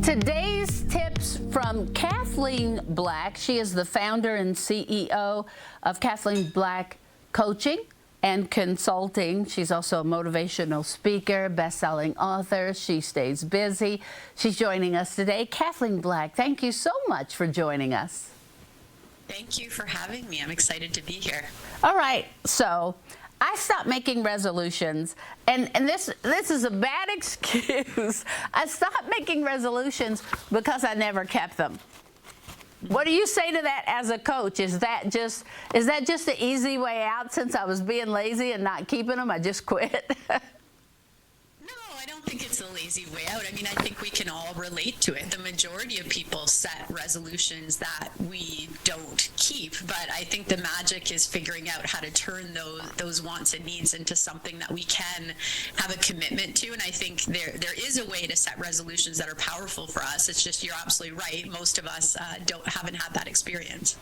Today's tips from Kathleen Black. She is the founder and CEO of Kathleen Black Coaching and Consulting. She's also a motivational speaker, best-selling author. She stays busy. She's joining us today. Kathleen Black, thank you so much for joining us. Thank you for having me. I'm excited to be here. All right, so I stopped making resolutions, and this is a bad excuse. I stopped making resolutions because I never kept them. What do you say to that as a coach? Is that just the easy way out since I was being lazy and not keeping them? I just quit. I don't think it's a lazy way out. I mean, I think we can all relate to it. The majority of people set resolutions that we don't keep, but I think the magic is figuring out how to turn those wants and needs into something that we can have a commitment to. And I think there is a way to set resolutions that are powerful for us. It's just, you're absolutely right. Most of us haven't had that experience.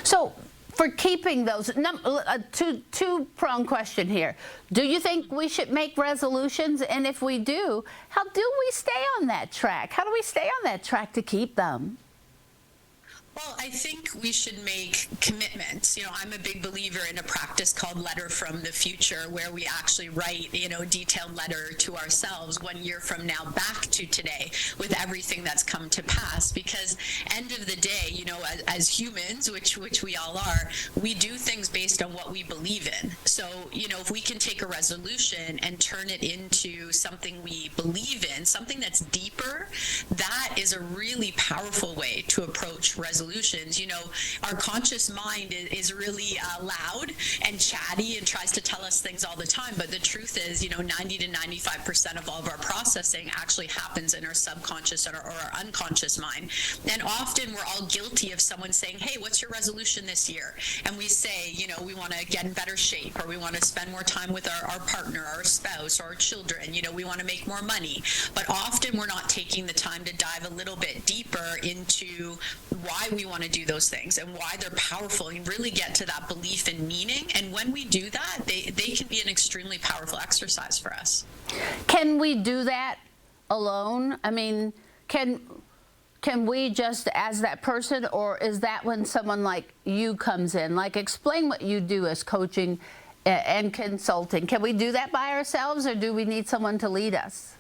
So, for keeping those, two-pronged question here. Do you think we should make resolutions? And if we do, how do we stay on that track? How do we stay on that track to keep them? Well, I think we should make commitments. You know, I'm a big believer in a practice called Letter from the Future, where we actually write, a detailed letter to ourselves 1 year from now back to today with everything that's come to pass. Because end of the day, as humans, which we all are, we do things based on what we believe in. So, if we can take a resolution and turn it into something we believe in, something that's deeper, that is a really powerful way to approach resolutions. Our conscious mind is really loud and chatty and tries to tell us things all the time. But the truth is, 90 to 95% of all of our processing actually happens in our subconscious or our unconscious mind. And often we're all guilty of someone saying, hey, what's your resolution this year? And we say, we want to get in better shape, or we want to spend more time with our partner, our spouse, or our children. We want to make more money. But often we're not taking the time to dive a little bit deeper into why we want to do those things and why they're powerful, and really get to that belief and meaning. And when we do that, they can be an extremely powerful exercise for us. Can we do that alone? I mean, can we just as that person, or is that when someone like you comes in? Like, explain what you do as coaching and consulting. Can we do that by ourselves, or do we need someone to lead us?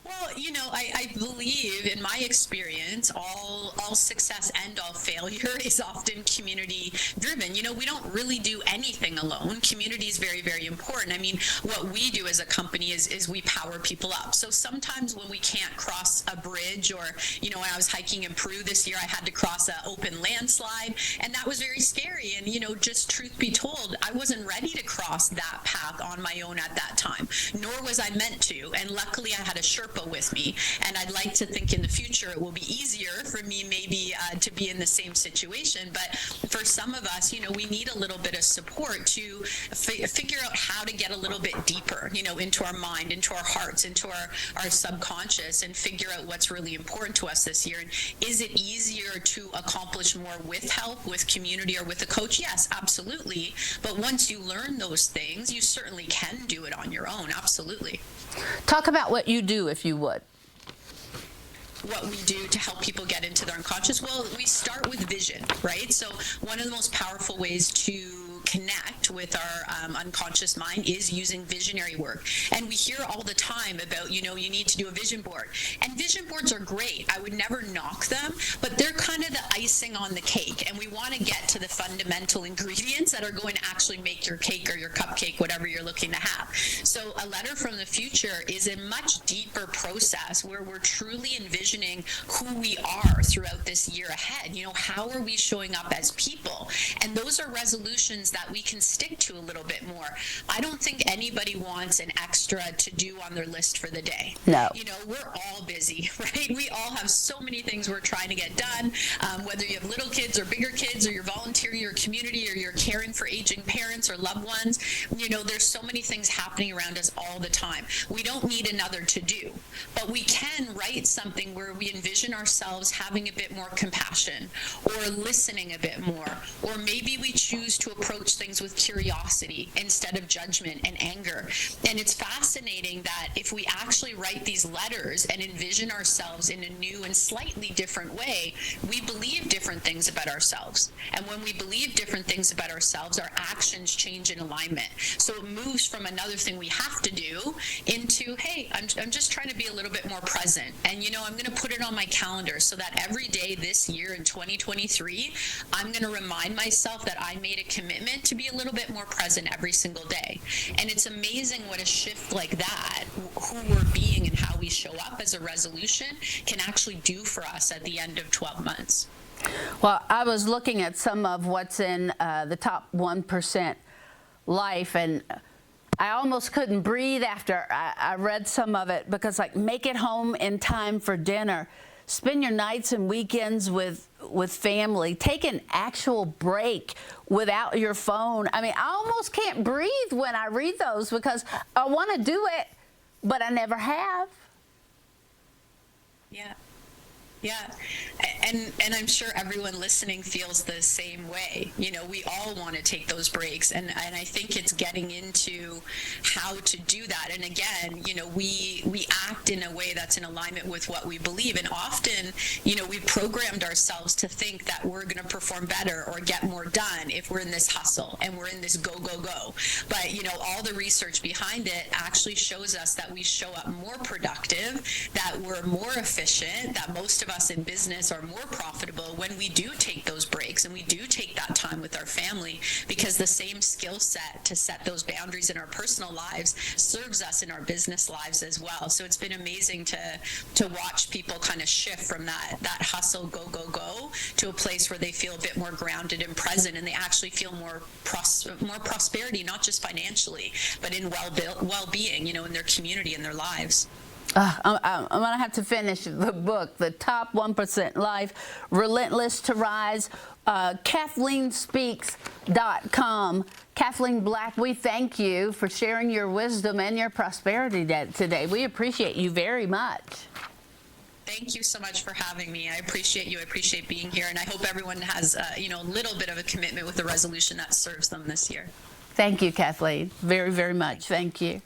Well, I believe, in my experience, all success and all failure is often community driven. We don't really do anything alone. Community is very, very important. I mean, what we do as a company is we power people up. So sometimes when we can't cross a bridge, or, when I was hiking in Peru this year, I had to cross an open landslide, and that was very scary. And, just truth be told, I wasn't ready to cross that path on my own at that time, nor was I meant to. And luckily I had a Sherpa with me, and I'd like to think in the future it will be easier for me maybe to be in the same situation. But for some of us, we need a little bit of support to figure out how to get a little bit deeper, into our mind, into our hearts, into our subconscious, and figure out what's really important to us this year. And is it easier to accomplish more with help, with community, or with a coach? Yes, absolutely. But once you learn those things, you certainly can do it on your own. Absolutely. Talk about what you do, if you would. What we do to help people get into their unconscious? Well, we start with vision, right? So one of the most powerful ways to connect with our unconscious mind is using visionary work. And we hear all the time about, you need to do a vision board. And vision boards are great. I would never knock them, but they're kind of the icing on the cake. And we want to get to the fundamental ingredients that are going to actually make your cake or your cupcake, whatever you're looking to have. So a letter from the future is a much deeper process where we're truly envisioning who we are throughout this year ahead. How are we showing up as people? And those are resolutions that we can stick to a little bit more. I don't think anybody wants an extra to do on their list for the day. No. We're all busy, right? We all have so many things we're trying to get done, whether you have little kids or bigger kids, or you're volunteering your community, or you're caring for aging parents or loved ones. There's so many things happening around us all the time. We don't need another to do, but we can then write something where we envision ourselves having a bit more compassion or listening a bit more, or maybe we choose to approach things with curiosity instead of judgment and anger. And it's fascinating that if we actually write these letters and envision ourselves in a new and slightly different way, we believe different things about ourselves. And when we believe different things about ourselves, our actions change in alignment. So it moves from another thing we have to do into, hey, I'm just trying to be a little bit more present. And, I'm going to put it on my calendar so that every day this year in 2023, I'm going to remind myself that I made a commitment to be a little bit more present every single day. And it's amazing what a shift like that, who we're being and how we show up as a resolution, can actually do for us at the end of 12 months. Well, I was looking at some of what's in the top 1% life, and I almost couldn't breathe after I read some of it, because make it home in time for dinner, spend your nights and weekends with family, take an actual break without your phone. I mean, I almost can't breathe when I read those, because I want to do it, but I never have. Yeah. Yeah. And I'm sure everyone listening feels the same way. We all want to take those breaks. And I think it's getting into how to do that. And again, we act in a way that's in alignment with what we believe. And often, we've programmed ourselves to think that we're going to perform better or get more done if we're in this hustle and we're in this go, go, go. But, all the research behind it actually shows us that we show up more productive, that we're more efficient, that most of us in business are more profitable when we do take those breaks and we do take that time with our family, because the same skill set to set those boundaries in our personal lives serves us in our business lives as well. So it's been amazing to watch people kind of shift from that hustle, go, go, go, to a place where they feel a bit more grounded and present, and they actually feel more prosperity, not just financially, but in well-being, in their community and their lives. I'm going to have to finish the book, The Top 1% Life, Relentless to Rise, KathleenSpeaks.com. Kathleen Black, we thank you for sharing your wisdom and your prosperity today. We appreciate you very much. Thank you so much for having me. I appreciate you. I appreciate being here. And I hope everyone has, a little bit of a commitment with the resolution that serves them this year. Thank you, Kathleen, very, very much. Thank you.